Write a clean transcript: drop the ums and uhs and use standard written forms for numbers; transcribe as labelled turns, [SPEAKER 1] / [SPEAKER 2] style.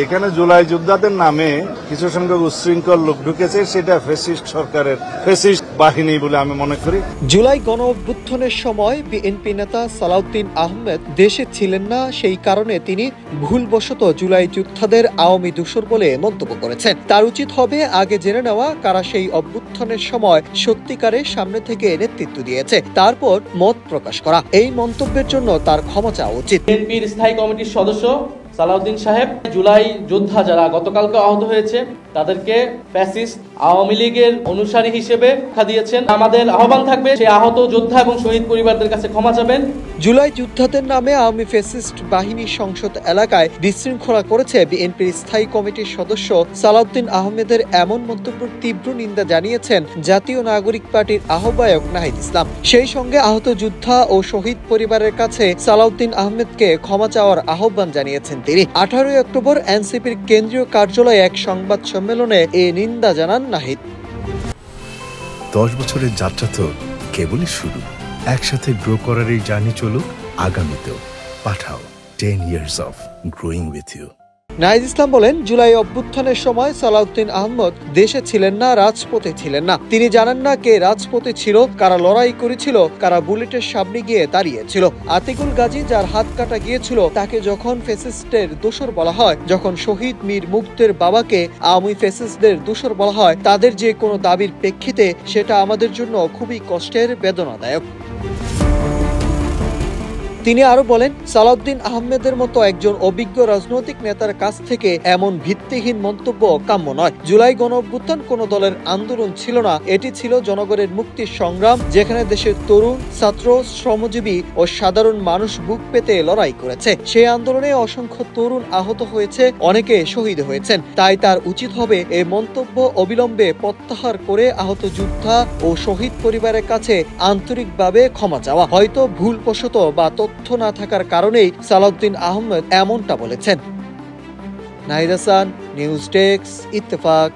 [SPEAKER 1] এখানে জুলাই যোদ্ধাদের নামে কিছু সংখ্যক উচ্ছৃঙ্খল লোক ঢুকেছে, সেটা ফ্যাসিস্ট সরকারের ফ্যাসিস্ট বাহিনী বলে আমি মনে করি।
[SPEAKER 2] জুলাই গণ অভ্যুত্থানের সময় বিএনপি নেতা সালাউদ্দিন আহমেদ দেশে ছিলেন না, সেই কারণে তিনি ভুলবশত জুলাই যোদ্ধাদের আওয়ামী দোসর বলে মন্তব্য করেছেন। তার উচিত হবে আগে জেনে নেওয়া কারা সেই অভ্যুত্থানের সময় সত্যিকারের সামনে থেকে নেতৃত্ব দিয়েছে, তারপর মত প্রকাশ করা। এই মন্তব্যের জন্য তার ক্ষমা চাওয়া উচিত।
[SPEAKER 3] বিএনপির স্থায়ী কমিটির সদস্য সালাউদ্দিন সাহেব জুলাই যোদ্ধা যারা গতকালকে আহত হয়েছে তাদেরকে ফ্যাসিস্ট আওয়ামী লীগের অনুসারী হিসেবে আখ্যা দিয়েছেন। আমাদের আহ্বান থাকবে সেই আহত যোদ্ধা এবং শহীদ পরিবারদের কাছে ক্ষমা চাবেন।
[SPEAKER 2] জুলাই যোদ্ধাদের নামে আওয়ামী ফ্যাসিস্ট বাহিনী সংসদ এলাকায় বিশৃঙ্খলা করেছে বিএনপির স্থায়ী কমিটির সদস্য সালাউদ্দিন আহমেদের এমন মন্তব্যের তীব্র নিন্দা জানিয়েছেন জাতীয় নাগরিক পার্টির আহ্বায়ক নাহিদ ইসলাম। সেই সঙ্গে আহত যোদ্ধা ও শহীদ পরিবারের কাছে সালাউদ্দিন আহমেদকে ক্ষমা চাওয়ার আহ্বান জানিয়েছেন তিনি। 18 অক্টোবর এনসিপির কেন্দ্রীয় কার্যালয়ে এক সংবাদ সম্মেলনে এ নিন্দা জানান নাহিদ।
[SPEAKER 4] 10 বছরের যাত্রা তো কেবলই শুরু। একসাথে গ্রো করার এই জার্নি চলুক আগামীতেও। পাঠাও 10 years of growing with you।
[SPEAKER 2] Nahid Islam বলেন, জুলাই অভ্যুত্থানের সময় সালাউদ্দিন আহমদ দেশে ছিলেন না, রাজপথে ছিলেন না। তিনি জানেন না কে রাজপথে ছিল, কারা লড়াই করেছিল, কারা বুলেটের সামনে গিয়ে দাঁড়িয়েছিল। আতিকুল গাজী যার হাত কাটা গিয়েছিল তাকে যখন ফ্যাসিস্টের দোসর বলা হয়, যখন শহীদ মীর মুগ্ধের বাবাকে আওয়ামী ফ্যাসিস্টদের দোসর বলা হয়, তাদের যে কোনো দাবির প্রেক্ষিতে সেটা আমাদের জন্য খুবই কষ্টের, বেদনাদায়ক। তিনি আরো বলেন, সালাউদ্দিন আহমেদের মতো একজন অভিজ্ঞ রাজনৈতিক নেতার কাছ থেকে এমন ভিত্তিহীন মন্তব্য কাম্য নয়। জুলাই গণ অভ্যুত্থান কোন দলের আন্দোলন ছিল না, এটি ছিল জনগণের মুক্তির সংগ্রাম, যেখানে দেশের তরুণ, ছাত্র, শ্রমজীবী ও সাধারণ মানুষ বুক পেতে লড়াই করেছে। সেই আন্দোলনে অসংখ্য তরুণ আহত হয়েছে, অনেকে শহীদ হয়েছেন। তাই তার উচিত হবে এই মন্তব্য অবিলম্বে প্রত্যাহার করে আহত যোদ্ধা ও শহীদ পরিবারের কাছে আন্তরিকভাবে ক্ষমা চাওয়া। হয়তো ভুলবশত বা তথ্য না থাকার কারণেই সালাউদ্দিন আহমেদ এমনটা বলেছেন। Nahid Hasan, news desk, Ittefaq.